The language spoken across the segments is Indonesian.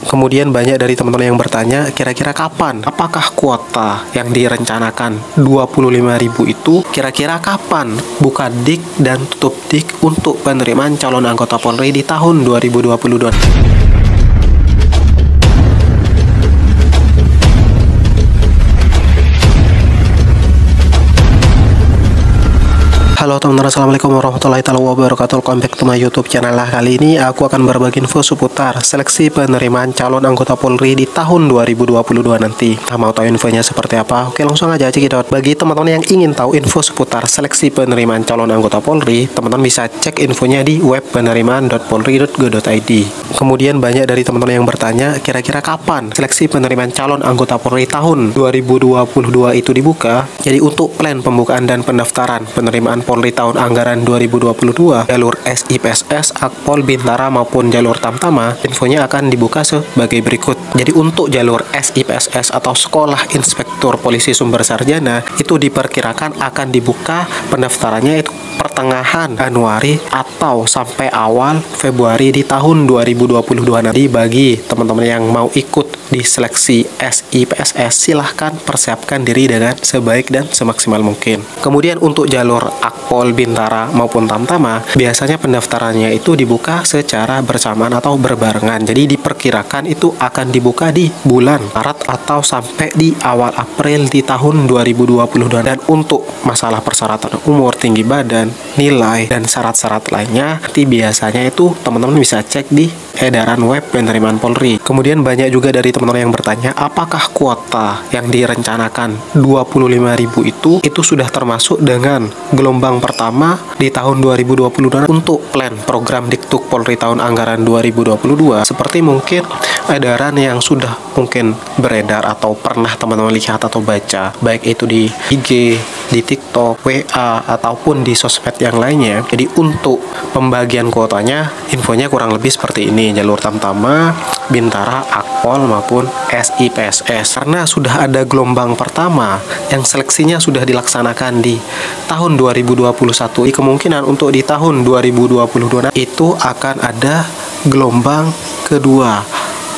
Kemudian banyak dari teman-teman yang bertanya, kira-kira kapan? Apakah kuota yang direncanakan 25.000 itu kira-kira kapan buka dik dan tutup dik untuk penerimaan calon anggota Polri di tahun 2022? Halo teman-teman, assalamualaikum warahmatullahi wabarakatuh. Welcome back to my YouTube channel lah. Kali ini aku akan berbagi info seputar seleksi penerimaan calon anggota Polri di tahun 2022 nanti. Nah, mau tahu infonya seperti apa? Oke, langsung aja cekidot. Bagi teman-teman yang ingin tahu info seputar seleksi penerimaan calon anggota Polri, teman-teman bisa cek infonya di web penerimaan.polri.go.id. Kemudian banyak dari teman-teman yang bertanya, kira-kira kapan seleksi penerimaan calon anggota Polri tahun 2022 itu dibuka? Jadi untuk plan pembukaan dan pendaftaran penerimaan Polri tahun anggaran 2022, jalur SIPSS, Akpol, Bintara maupun jalur Tamtama, infonya akan dibuka sebagai berikut. Jadi untuk jalur SIPSS atau Sekolah Inspektur Polisi Sumber Sarjana itu diperkirakan akan dibuka pendaftarannya itu pertengahan Januari atau sampai awal Februari di tahun 2022 nanti. Bagi teman-teman yang mau ikut di seleksi SIPSS, silahkan persiapkan diri dengan sebaik dan semaksimal mungkin. Kemudian untuk jalur Akpol, Bintara maupun Tamtama, biasanya pendaftarannya itu dibuka secara bersamaan atau berbarengan. Jadi diperkirakan itu akan dibuka di bulan Maret atau sampai di awal April di tahun 2022. Dan untuk masalah persyaratan umur, tinggi badan, nilai, dan syarat-syarat lainnya, nanti biasanya itu teman-teman bisa cek di edaran web penerimaan Polri. Kemudian banyak juga dari teman-teman yang bertanya, apakah kuota yang direncanakan 25.000 itu sudah termasuk dengan gelombang pertama di tahun 2022 untuk plan program Diktuk Polri tahun anggaran 2022. Seperti mungkin edaran yang sudah mungkin beredar atau pernah teman-teman lihat atau baca, baik itu di IG, di TikTok, WA, ataupun di sosmed yang lainnya. Jadi untuk pembagian kuotanya, infonya kurang lebih seperti ini: jalur Tamtama, Bintara, Akpol maupun SIPSS. Karena sudah ada gelombang pertama yang seleksinya sudah dilaksanakan di tahun 2021, kemungkinan untuk di tahun 2022 itu akan ada gelombang kedua,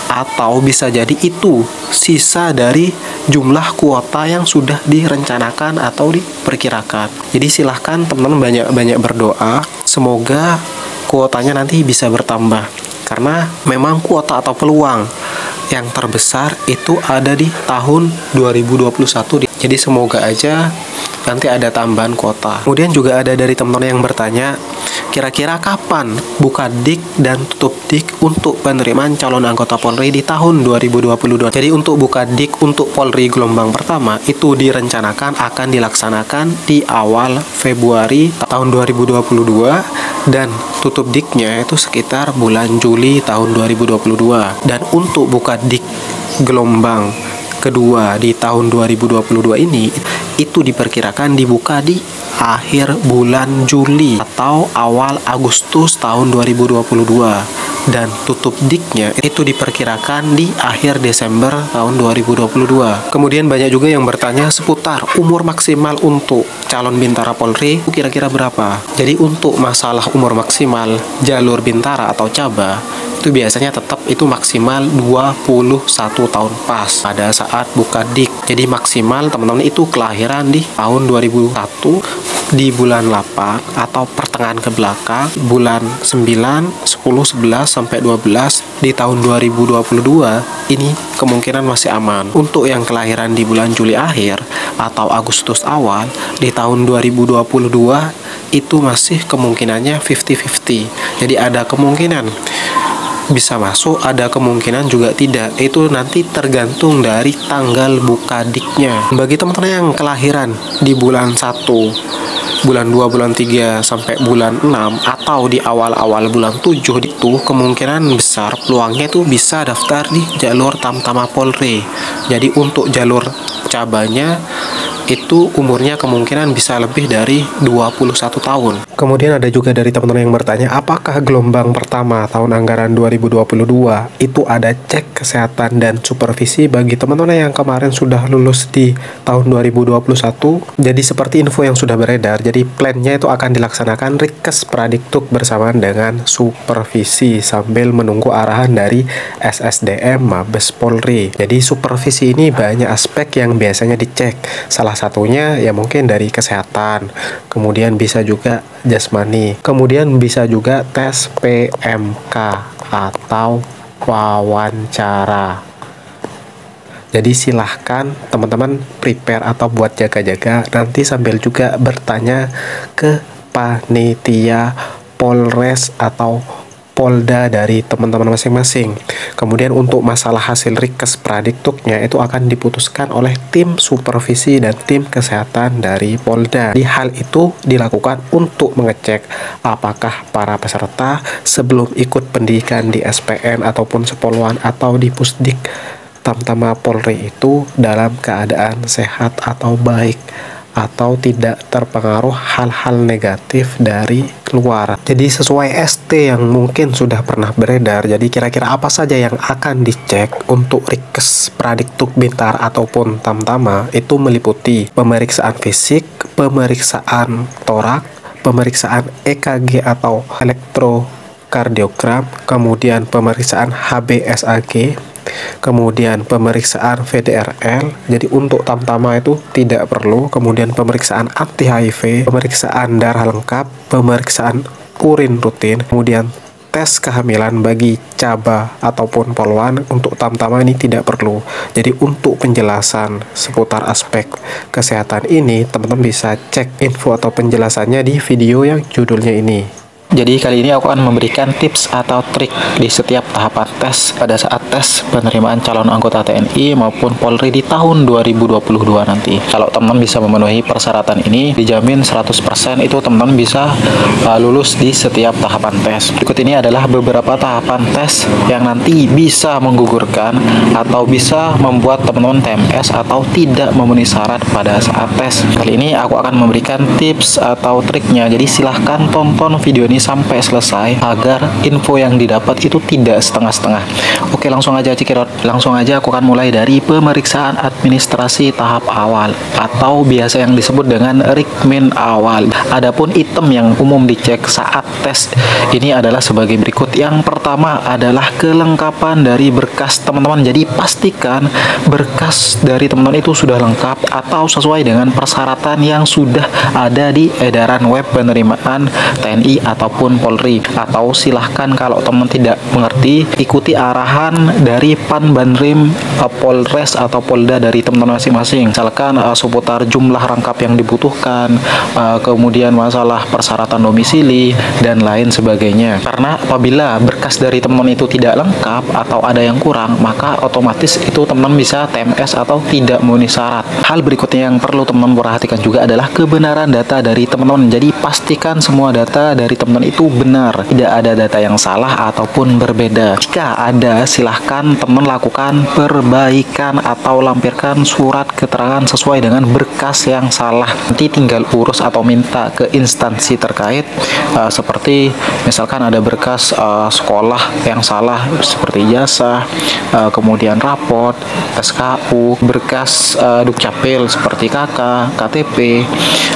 atau bisa jadi itu sisa dari jumlah kuota yang sudah direncanakan atau diperkirakan. Jadi silahkan teman-teman banyak berdoa, semoga kuotanya nanti bisa bertambah, karena memang kuota atau peluang yang terbesar itu ada di tahun 2021. Jadi semoga aja nanti ada tambahan kuota. Kemudian juga ada dari teman-teman yang bertanya, kira-kira kapan buka dik dan tutup dik untuk penerimaan calon anggota Polri di tahun 2022. Jadi untuk buka dik untuk Polri gelombang pertama itu direncanakan akan dilaksanakan di awal Februari tahun 2022, dan tutup diknya itu sekitar bulan Juli tahun 2022. Dan untuk buka dik gelombang kedua di tahun 2022 ini itu diperkirakan dibuka di akhir bulan Juli atau awal Agustus tahun 2022, dan tutup diknya itu diperkirakan di akhir Desember tahun 2022. Kemudian banyak juga yang bertanya seputar umur maksimal untuk calon Bintara Polri kira-kira berapa. Jadi untuk masalah umur maksimal jalur Bintara atau Caba itu biasanya tetap itu maksimal 21 tahun pas pada saat buka dik. Jadi maksimal teman-teman itu kelahiran di tahun 2001 di bulan 8 atau pertengahan ke belakang, bulan 9, 10, 11 sampai 12 di tahun 2022 ini kemungkinan masih aman. Untuk yang kelahiran di bulan Juli akhir atau Agustus awal di tahun 2022 itu masih kemungkinannya 50-50. Jadi ada kemungkinan bisa masuk, ada kemungkinan juga tidak. Itu nanti tergantung dari tanggal buka diknya. Bagi teman-teman yang kelahiran di bulan 1, bulan 2, bulan 3 sampai bulan 6 atau di awal-awal bulan 7 itu kemungkinan besar peluangnya itu bisa daftar di jalur Tamtama Polri. Jadi untuk jalur cabanya itu umurnya kemungkinan bisa lebih dari 21 tahun. Kemudian ada juga dari teman-teman yang bertanya, apakah gelombang pertama tahun anggaran 2022 itu ada cek kesehatan dan supervisi bagi teman-teman yang kemarin sudah lulus di tahun 2021? Jadi seperti info yang sudah beredar, jadi plannya itu akan dilaksanakan Rikes Pradiktuk bersamaan dengan supervisi sambil menunggu arahan dari SSDM Mabes Polri. Jadi supervisi ini banyak aspek yang biasanya dicek. Salah satunya ya mungkin dari kesehatan, kemudian bisa juga jasmani, kemudian bisa juga tes PMK atau wawancara. Jadi silahkan teman-teman prepare atau buat jaga-jaga, nanti sambil juga bertanya ke panitia Polres atau Polda dari teman-teman masing-masing. Kemudian untuk masalah hasil Rikes Pradiktuknya itu akan diputuskan oleh tim supervisi dan tim kesehatan dari Polda. Di hal itu dilakukan untuk mengecek apakah para peserta sebelum ikut pendidikan di SPN ataupun Sepoluan atau di Pusdik Tamtama Polri itu dalam keadaan sehat atau baik, atau tidak terpengaruh hal-hal negatif dari luar. Jadi sesuai ST yang mungkin sudah pernah beredar, jadi kira-kira apa saja yang akan dicek untuk Rikes Pradiktuk Bintar ataupun Tamtama itu meliputi pemeriksaan fisik, pemeriksaan torak, pemeriksaan EKG atau elektrokardiogram, kemudian pemeriksaan HBsAg, kemudian pemeriksaan VDRL. Jadi untuk Tamtama itu tidak perlu. Kemudian pemeriksaan anti HIV, pemeriksaan darah lengkap, pemeriksaan urin rutin, kemudian tes kehamilan bagi caba ataupun poluan. Untuk Tamtama ini tidak perlu. Jadi untuk penjelasan seputar aspek kesehatan ini, teman-teman bisa cek info atau penjelasannya di video yang judulnya ini. Jadi kali ini aku akan memberikan tips atau trik di setiap tahapan tes pada saat tes penerimaan calon anggota TNI maupun Polri di tahun 2022 nanti. Kalau teman-teman bisa memenuhi persyaratan ini, dijamin 100% itu teman-teman bisa lulus di setiap tahapan tes. Berikut ini adalah beberapa tahapan tes yang nanti bisa menggugurkan atau bisa membuat teman-teman TMS atau tidak memenuhi syarat pada saat tes. Kali ini aku akan memberikan tips atau triknya. Jadi silahkan tonton video ini sampai selesai agar info yang didapat itu tidak setengah-setengah. Oke, langsung aja cekidot. Langsung aja aku akan mulai dari pemeriksaan administrasi tahap awal atau biasa yang disebut dengan Rikmin awal. Adapun item yang umum dicek saat tes ini adalah sebagai berikut. Yang pertama adalah kelengkapan dari berkas teman-teman. Jadi pastikan berkas dari teman-teman itu sudah lengkap atau sesuai dengan persyaratan yang sudah ada di edaran web penerimaan TNI ataupun Polri. Atau silahkan kalau teman tidak mengerti, ikuti arahan dari Panbanrim Polres atau Polda dari teman-teman masing-masing. Misalkan seputar jumlah rangkap yang dibutuhkan, kemudian masalah persyaratan domisili dan lain sebagainya. Karena apabila berkas dari teman-teman itu tidak lengkap atau ada yang kurang, maka otomatis itu teman-teman bisa TMS atau tidak memenuhi syarat. Hal berikutnya yang perlu teman-teman perhatikan juga adalah kebenaran data dari teman-teman. Jadi pastikan semua data dari teman-teman itu benar, tidak ada data yang salah ataupun berbeda. Jika ada, silahkan teman lakukan perbaikan atau lampirkan surat keterangan sesuai dengan berkas yang salah. Nanti tinggal urus atau minta ke instansi terkait, seperti misalkan ada berkas sekolah yang salah seperti ijazah, kemudian raport, SKU, berkas Dukcapil seperti KK, KTP,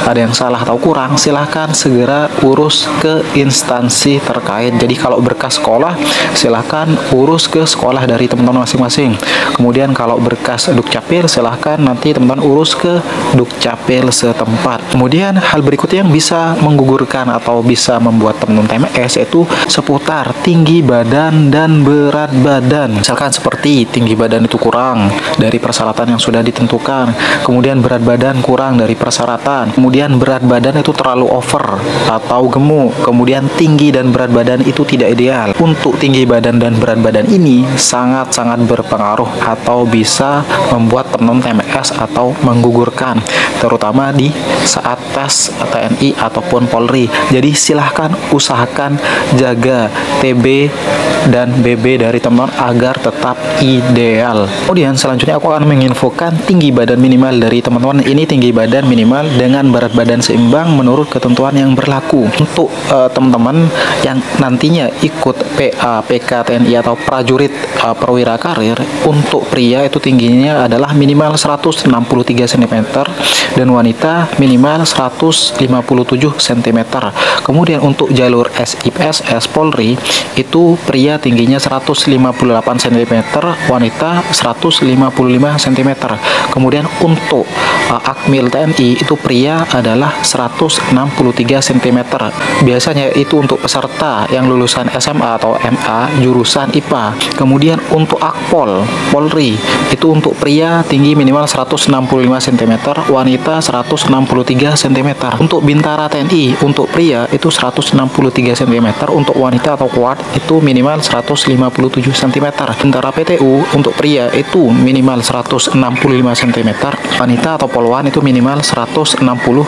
ada yang salah atau kurang, silahkan segera urus ke instansi terkait. Jadi kalau berkas sekolah, silahkan urus ke sekolah dari teman-teman masing-masing. Kemudian kalau berkas Dukcapil, silahkan nanti teman-teman urus ke Dukcapil setempat. Kemudian hal berikutnya yang bisa menggugurkan atau bisa membuat teman-teman TMS yaitu seputar tinggi badan dan berat badan. Misalkan seperti tinggi badan itu kurang dari persyaratan yang sudah ditentukan, kemudian berat badan kurang dari persyaratan, kemudian berat badan itu terlalu over atau gemuk, kemudian Kemudian tinggi dan berat badan itu tidak ideal. Untuk tinggi badan dan berat badan ini sangat-sangat berpengaruh atau bisa membuat teman-teman TMS atau menggugurkan, terutama di saat tes TNI ataupun Polri. Jadi silahkan usahakan jaga TB dan BB dari teman agar tetap ideal. Kemudian selanjutnya aku akan menginfokan tinggi badan minimal dari teman-teman. Ini tinggi badan minimal dengan berat badan seimbang menurut ketentuan yang berlaku. Untuk teman-teman yang nantinya ikut PA, PK, TNI atau prajurit perwira karir, untuk pria itu tingginya adalah minimal 163 cm dan wanita minimal 157 cm. Kemudian untuk jalur SIPSS Polri itu pria tingginya 158 cm, wanita 155 cm. Kemudian untuk Akmil TNI itu pria adalah 163 cm. Biasanya itu untuk peserta yang lulusan SMA atau MA jurusan IPA. Kemudian untuk Akpol Polri itu untuk pria tinggi minimal 165 cm, wanita 163 cm. Untuk Bintara TNI untuk pria itu 163 cm, untuk wanita atau kuat itu minimal 157 cm. Bintara PTU untuk pria itu minimal 165 cm, wanita atau polwan itu minimal 160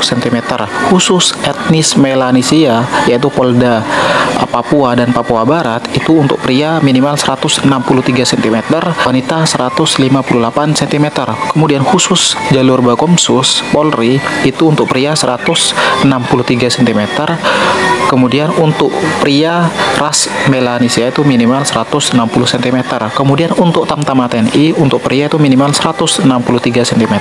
cm. Khusus etnis Melanesia yaitu Polda Papua dan Papua Barat itu untuk pria minimal 163 cm, wanita 158 cm. Kemudian khusus jalur Bakomsus Polri itu untuk pria 163 cm. Kemudian untuk pria ras Melanesia itu minimal 160 cm. Kemudian untuk Tamtama TNI untuk pria itu minimal 163 cm.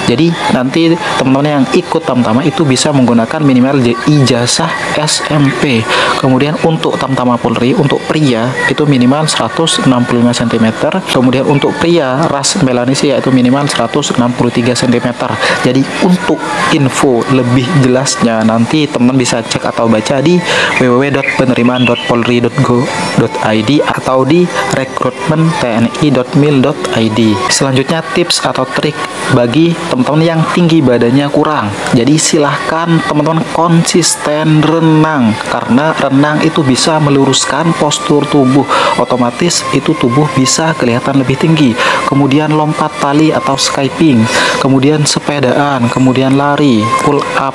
Jadi nanti teman-teman yang ikut Tamtama itu bisa menggunakan minimal ijazah SMP. Kemudian untuk Tamtama Polri untuk pria itu minimal 165 cm. Kemudian untuk pria ras Melanesia itu minimal 163 cm. Jadi untuk info lebih jelasnya nanti teman-teman bisa cek atau baca di www.penerimaan.polri.go.id atau di rekrutmentni.mil.id. Selanjutnya tips atau trik bagi teman-teman yang tinggi badannya kurang. Jadi silahkan teman-teman konsisten renang, karena renang itu bisa meluruskan postur tubuh, otomatis itu tubuh bisa kelihatan lebih tinggi. Kemudian lompat tali atau skipping, kemudian sepedaan, kemudian lari, pull up.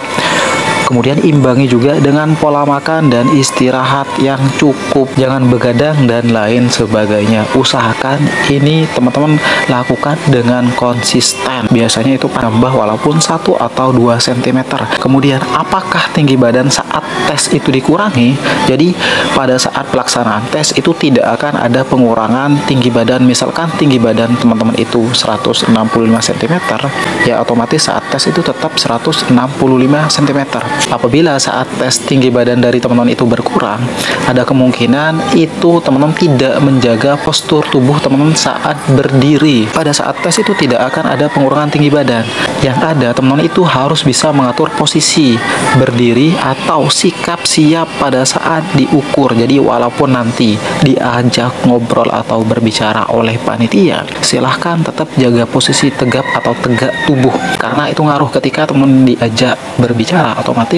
Kemudian imbangi juga dengan pola makan dan istirahat yang cukup, jangan begadang dan lain sebagainya. Usahakan ini teman-teman lakukan dengan konsisten. Biasanya itu tambah walaupun 1 atau 2 cm. Kemudian apakah tinggi badan saat tes itu dikurangi? Jadi pada saat pelaksanaan tes itu tidak akan ada pengurangan tinggi badan. Misalkan tinggi badan teman-teman itu 165 cm, ya otomatis saat tes itu tetap 165 cm. Apabila saat tes tinggi badan dari teman-teman itu berkurang, ada kemungkinan itu teman-teman tidak menjaga postur tubuh teman-teman saat berdiri. Pada saat tes itu tidak akan ada pengurangan tinggi badan. Yang ada teman-teman itu harus bisa mengatur posisi berdiri atau sikap siap pada saat diukur. Jadi walaupun nanti diajak ngobrol atau berbicara oleh panitia, silahkan tetap jaga posisi tegap atau tegak tubuh, karena itu ngaruh ketika teman diajak berbicara, otomatis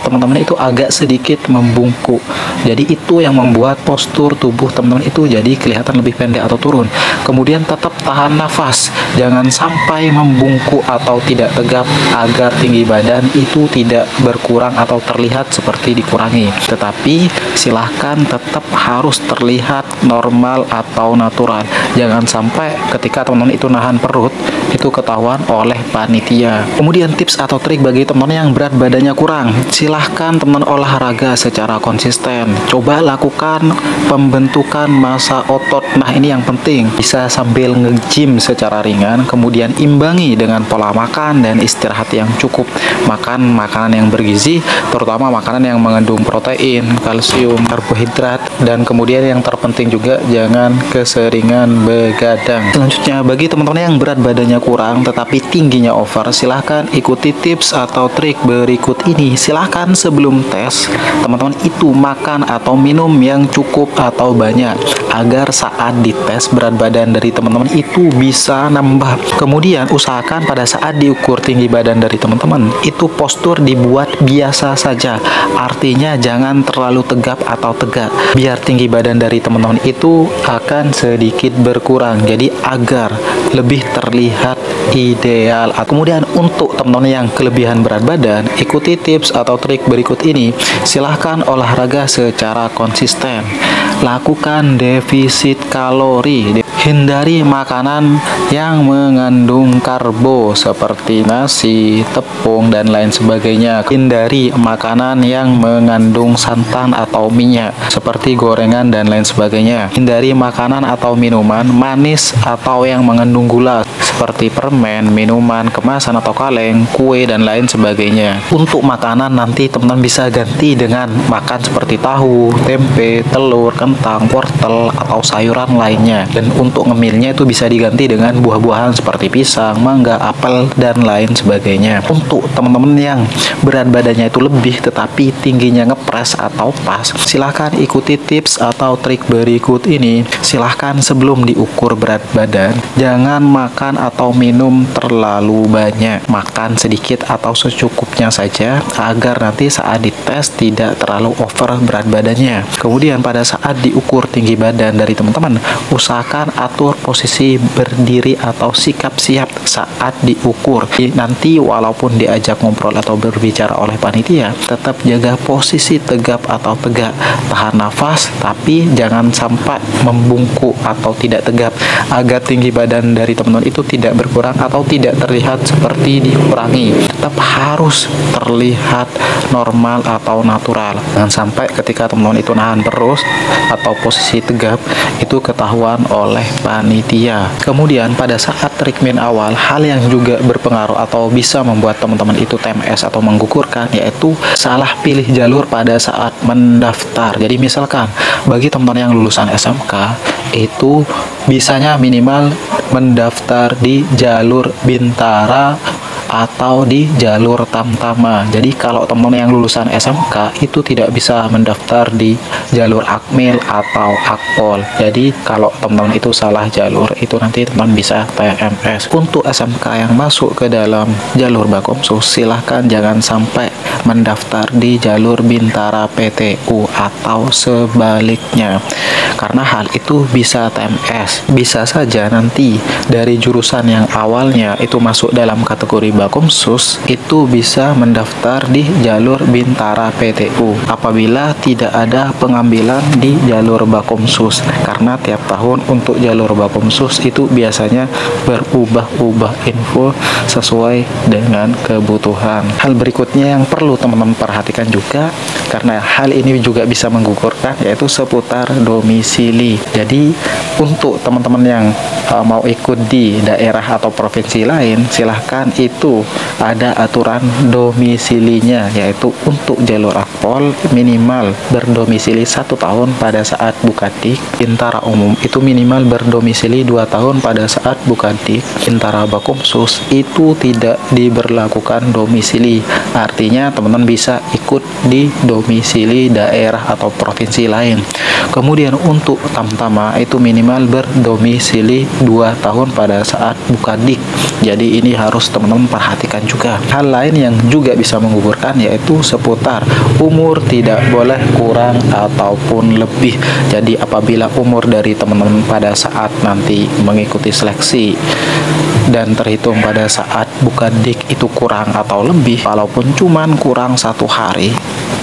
teman-teman itu agak sedikit membungkuk. Jadi itu yang membuat postur tubuh teman-teman itu jadi kelihatan lebih pendek atau turun. Kemudian tetap tahan nafas, jangan sampai membungkuk atau tidak tegap, agar tinggi badan itu tidak berkurang atau terlihat seperti dikurangi. Tetapi silahkan tetap harus terlihat normal atau natural. Jangan sampai ketika teman-teman itu nahan perut itu ketahuan oleh panitia. Kemudian tips atau trik bagi teman-teman yang berat badannya kurang, silahkan teman olahraga secara konsisten. Coba lakukan pembentukan massa otot. Nah ini yang penting, bisa sambil nge-gym secara ringan. Kemudian imbangi dengan pola makan dan istirahat yang cukup. Makan makanan yang bergizi, terutama makanan yang mengandung protein, kalsium, karbohidrat, dan kemudian yang terpenting juga jangan keseringan begadang. Selanjutnya bagi teman-teman yang berat badannya kurang tetapi tingginya over, silahkan ikuti tips atau trik berikut ini. Silahkan silahkan sebelum tes teman-teman itu makan atau minum yang cukup atau banyak agar saat dites berat badan dari teman-teman itu bisa nambah. Kemudian usahakan pada saat diukur tinggi badan dari teman-teman itu postur dibuat biasa saja, artinya jangan terlalu tegap atau tegak biar tinggi badan dari teman-teman itu akan sedikit berkurang, jadi agar lebih terlihat ideal. Kemudian untuk teman-teman yang kelebihan berat badan, ikuti tips atau trik berikut ini. Silahkan olahraga secara konsisten, lakukan defisit kalori, hindari makanan yang mengandung karbo seperti nasi, tepung, dan lain sebagainya. Hindari makanan yang mengandung santan atau minyak seperti gorengan dan lain sebagainya. Hindari makanan atau minuman manis atau yang mengandung gula seperti permen, minuman kemasan atau kaleng, kue, dan lain sebagainya. Untuk makanan nanti teman-teman bisa ganti dengan makan seperti tahu, tempe, telur, kentang, wortel, atau sayuran lainnya. Dan untuk ngemilnya itu bisa diganti dengan buah-buahan seperti pisang, mangga, apel, dan lain sebagainya. Untuk teman-teman yang berat badannya itu lebih tetapi tingginya ngepres atau pas, silahkan ikuti tips atau trik berikut ini. Silahkan sebelum diukur berat badan, jangan makan atau minum terlalu banyak. Makan sedikit atau secukupnya saja agar nanti saat dites tidak terlalu over berat badannya. Kemudian pada saat diukur tinggi badan dari teman-teman, usahakan atur posisi berdiri atau sikap siap saat diukur. Nanti walaupun diajak ngobrol atau berbicara oleh panitia, tetap jaga posisi tegap atau tegak. Tahan nafas tapi jangan sampai membungkuk atau tidak tegap agar tinggi badan dari teman-teman itu tidak berkurang atau tidak terlihat seperti dikurangi. Tetap harus terlihat normal atau natural. Jangan sampai ketika teman-teman itu nahan terus atau posisi tegap itu ketahuan oleh panitia. Kemudian pada saat treatment awal, hal yang juga berpengaruh atau bisa membuat teman-teman itu TMS atau menggugurkan yaitu salah pilih jalur pada saat mendaftar. Jadi misalkan bagi teman-teman yang lulusan SMK itu bisanya minimal mendaftar di jalur Bintara atau di jalur Tamtama. Jadi kalau teman-teman yang lulusan SMK itu tidak bisa mendaftar di jalur Akmil atau Akpol. Jadi kalau teman-teman itu salah jalur itu nanti teman bisa TMS. Untuk SMK yang masuk ke dalam jalur Bakomsus, silahkan jangan sampai mendaftar di jalur Bintara PTU atau sebaliknya, karena hal itu bisa TMS. Bisa saja nanti dari jurusan yang awalnya itu masuk dalam kategori Bakomsus itu bisa mendaftar di jalur Bintara PTU apabila tidak ada pengambilan di jalur Bakomsus, karena tiap tahun untuk jalur Bakomsus itu biasanya berubah-ubah info sesuai dengan kebutuhan. Hal berikutnya yang perlu teman-teman perhatikan juga, karena hal ini juga bisa menggugurkan, yaitu seputar domisili. Jadi untuk teman-teman yang mau ikut di daerah atau provinsi lain, silahkan itu ada aturan domisilinya, yaitu untuk jalur Akpol minimal berdomisili 1 tahun pada saat Bukadik. Bintara umum itu minimal berdomisili 2 tahun pada saat Bukadik. Bintara Bakomsus itu tidak diberlakukan domisili, artinya teman-teman bisa ikut di domisili daerah atau provinsi lain. Kemudian untuk Tamtama itu minimal berdomisili 2 tahun pada saat Bukadik. Jadi ini harus teman-teman perhatikan juga. Hal lain yang juga bisa menggugurkan yaitu seputar umur, tidak boleh kurang ataupun lebih. Jadi apabila umur dari teman-teman pada saat nanti mengikuti seleksi dan terhitung pada saat Bukadik itu kurang atau lebih, walaupun cuman kurang 1 hari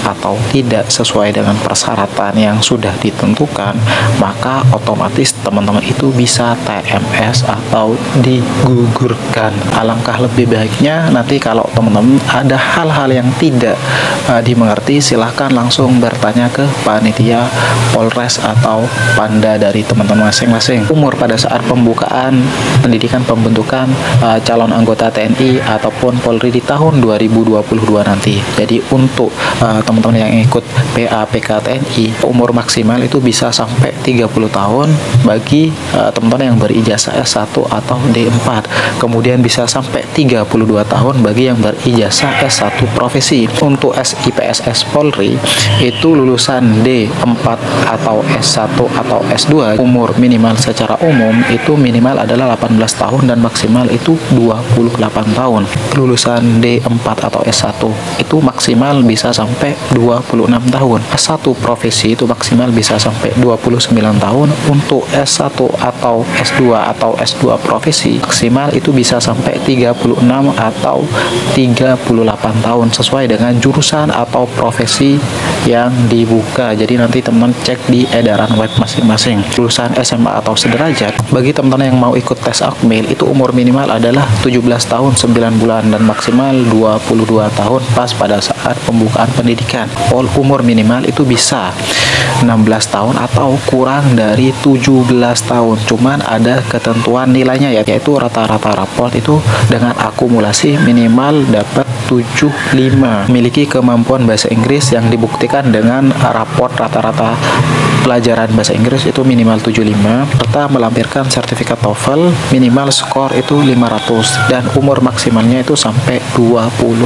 atau tidak sesuai dengan persyaratan yang sudah ditentukan, maka otomatis teman-teman itu bisa TMS atau digugurkan. Alangkah lebih baiknya nanti kalau teman-teman ada hal-hal yang tidak dimengerti, silahkan langsung bertanya ke panitia Polres atau Panda dari teman-teman masing-masing. Umur pada saat pembukaan pendidikan pembentukan calon anggota TNI ataupun Polri di tahun 2022 nanti. Jadi untuk teman-teman yang ikut PAPK TNI, umur maksimal itu bisa sampai 30 tahun bagi teman-teman yang berijazah S1 atau D4. Kemudian bisa sampai 32 tahun bagi yang berijazah S1 profesi. Untuk SIPSS Polri itu lulusan D4 atau S1 atau S2, umur minimal secara umum itu minimal adalah 18 tahun dan maksimal itu 28 tahun. Lulusan D4 atau S1 itu maksimal bisa sampai 26 tahun. S1 profesi itu maksimal bisa sampai 29 tahun. Untuk S1 atau S2 atau S2 profesi maksimal itu bisa sampai 36 atau 38 tahun sesuai dengan jurusan atau profesi yang dibuka. Jadi nanti teman cek di edaran web masing-masing. Lulusan SMA atau sederajat, bagi teman-teman yang mau ikut tes Akmil itu umur minimal adalah 17 tahun 9 bulan dan maksimal 22 tahun pas pada saat pembukaan pendidikan. Umur minimal itu bisa 16 tahun atau kurang dari 17 tahun. Cuman ada ketentuan nilainya yaitu rata-rata raport itu dengan akumulasi minimal dapat 75. Memiliki kemampuan bahasa Inggris yang dibuktikan dengan raport rata-rata pelajaran bahasa Inggris itu minimal 75, serta melampirkan sertifikat TOEFL minimal skor itu 500 dan umur maksimalnya itu sampai 21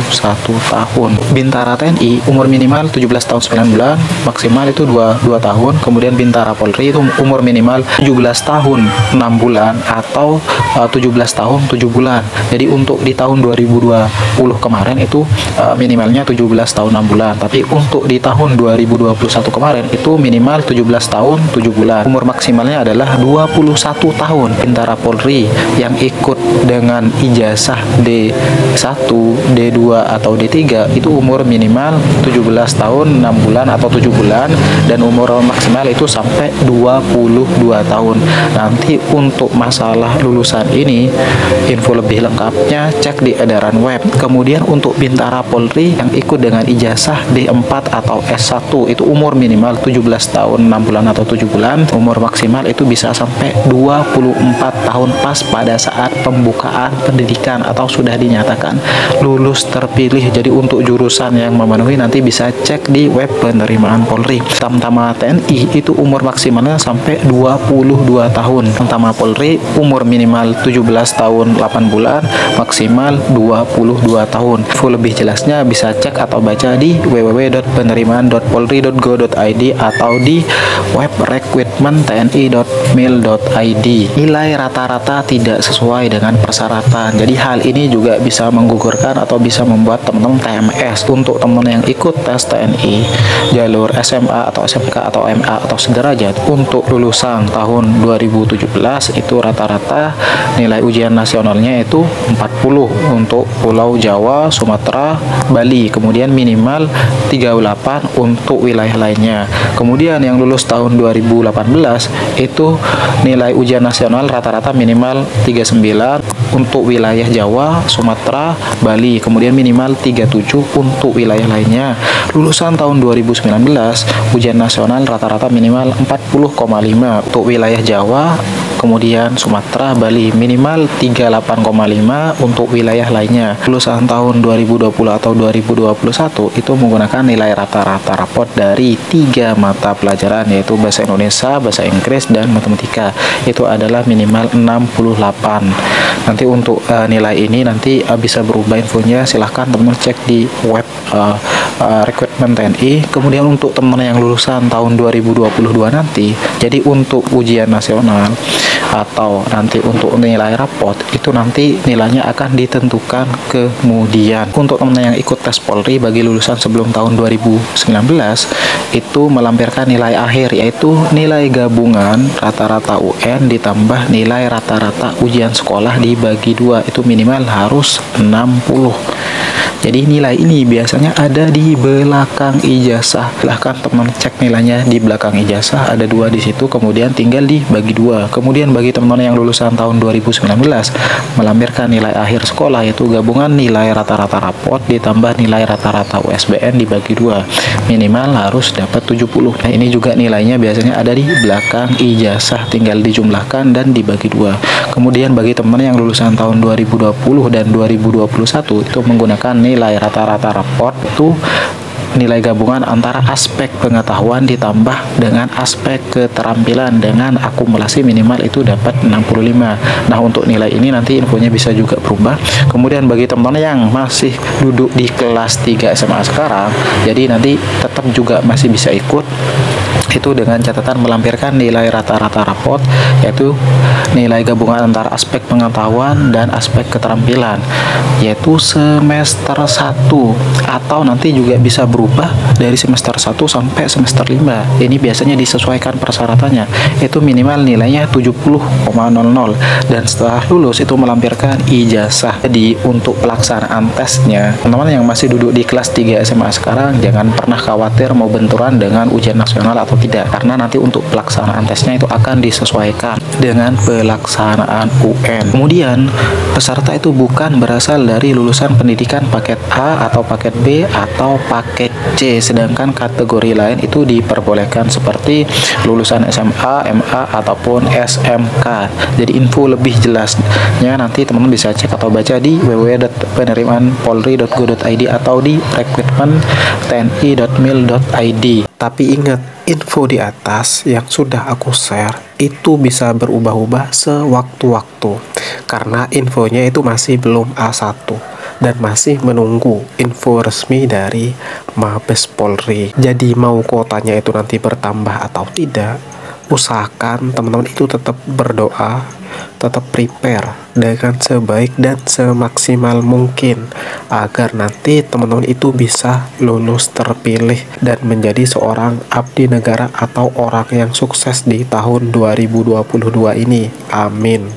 tahun. Bintara TNI umur minimal 17 tahun 9 bulan, maksimal itu 2 tahun. Kemudian Bintara Polri itu umur minimal 17 tahun 6 bulan atau 17 tahun 7 bulan. Jadi untuk di tahun 2020 kemarin itu minimalnya 17 tahun 6 bulan, tapi untuk di tahun 2021 kemarin itu minimal 17 tahun 7 bulan. Umur maksimalnya adalah 21 tahun. Bintara Polri yang ikut dengan ijazah D1, D2 atau D3 itu umur minimal 17 tahun 6 bulan atau 7 bulan dan umur maksimal itu sampai 22 tahun. Nanti untuk masalah lulusan ini info lebih lengkapnya cek di edaran web. Kemudian untuk Bintara Polri yang ikut dengan ijazah D4 atau S1 itu umur minimal 17 tahun 6 bulan atau 7 bulan, umur maksimal itu bisa sampai 24 tahun pas pada saat pembukaan pendidikan atau sudah dinyatakan lulus terpilih. Jadi untuk jurusan yang memenuhi nanti bisa cek di web penerimaan Polri. Tamtama TNI itu umur maksimalnya sampai 22 tahun. Tamtama Polri umur minimal 17 tahun 8 bulan, maksimal 22 tahun. Info lebih jelasnya bisa cek atau baca di www.penerimaan.polri.go.id atau di web recruitment.tni.mil.id. Nilai rata-rata tidak sesuai dengan persyaratan. Jadi hal ini juga bisa menggugurkan atau bisa membuat teman-teman TMS. Untuk teman yang ikut tes TNI jalur SMA atau SMK atau MA atau sederajat untuk lulusan tahun 2017 itu rata-rata nilai ujian nasionalnya itu 40 untuk Pulau Jawa, Sumatera, Bali. Kemudian minimal 38 untuk wilayah lainnya. Kemudian yang lulus tahun 2018 itu nilai ujian nasional rata-rata minimal 39 untuk wilayah Jawa, Sumatera, Bali. Kemudian minimal 37 untuk wilayah lainnya. Lulusan tahun 2019 ujian nasional rata-rata minimal 40,5 untuk wilayah Jawa, kemudian Sumatera, Bali minimal 38,5 untuk wilayah lainnya. Lulusan tahun 2020 atau 2021 itu menggunakan nilai rata-rata raport dari 3 mata pelajaran yaitu bahasa Indonesia, bahasa Inggris, dan matematika. Itu adalah minimal 68. Nanti untuk nilai ini nanti bisa berubah infonya, silahkan teman-teman cek di web rekrutmen TNI. Kemudian untuk teman yang lulusan tahun 2022 nanti, jadi untuk ujian nasional atau nanti untuk nilai raport itu nanti nilainya akan ditentukan kemudian. Untuk teman yang ikut tes Polri bagi lulusan sebelum tahun 2019 itu melampirkan nilai akhir yaitu nilai gabungan rata-rata UN ditambah nilai rata-rata ujian sekolah dibagi 2, itu minimal harus 60. Jadi nilai ini biasanya ada di belakang ijazah. Silahkan teman cek nilainya di belakang ijazah, ada 2 di situ, kemudian tinggal dibagi 2. Kemudian bagi teman-teman yang lulusan tahun 2019 melampirkan nilai akhir sekolah yaitu gabungan nilai rata-rata raport ditambah nilai rata-rata USBN dibagi 2, minimal harus dapat 70. Nah ini juga nilainya biasanya ada di belakang ijazah, tinggal dijumlahkan dan dibagi 2. Kemudian bagi teman yang lulusan tahun 2020 dan 2021 itu menggunakan nilai rata-rata raport itu nilai gabungan antara aspek pengetahuan ditambah dengan aspek keterampilan dengan akumulasi minimal itu dapat 65. Nah, untuk nilai ini nanti infonya bisa juga berubah. Kemudian bagi teman-teman yang masih duduk di kelas 3 SMA sekarang, jadi nanti tetap juga masih bisa ikut, itu dengan catatan melampirkan nilai rata-rata rapot, yaitu nilai gabungan antara aspek pengetahuan dan aspek keterampilan, yaitu semester 1, atau nanti juga bisa berubah dari semester 1 sampai semester 5. Ini biasanya disesuaikan persyaratannya, itu minimal nilainya 70,00 dan setelah lulus itu melampirkan ijazah. Jadi untuk pelaksanaan tesnya, teman-teman yang masih duduk di kelas 3 SMA sekarang jangan pernah khawatir mau benturan dengan ujian nasional atau tidak, karena nanti untuk pelaksanaan tesnya itu akan disesuaikan dengan pelaksanaan UN. Kemudian peserta itu bukan berasal dari lulusan pendidikan paket A atau paket B atau paket C, sedangkan kategori lain itu diperbolehkan seperti lulusan SMA, MA ataupun SMK. Jadi info lebih jelasnya nanti teman-teman bisa cek atau baca di www.penerimaanpolri.go.id atau di recruitment.tni.mil.id. Tapi ingat, info di atas yang sudah aku share itu bisa berubah-ubah sewaktu-waktu, karena infonya itu masih belum A1 dan masih menunggu info resmi dari Mabes Polri. Jadi mau kuotanya itu nanti bertambah atau tidak, usahakan teman-teman itu tetap berdoa, tetap prepare dengan sebaik dan semaksimal mungkin agar nanti teman-teman itu bisa lulus terpilih dan menjadi seorang abdi negara atau orang yang sukses di tahun 2022 ini. Amin.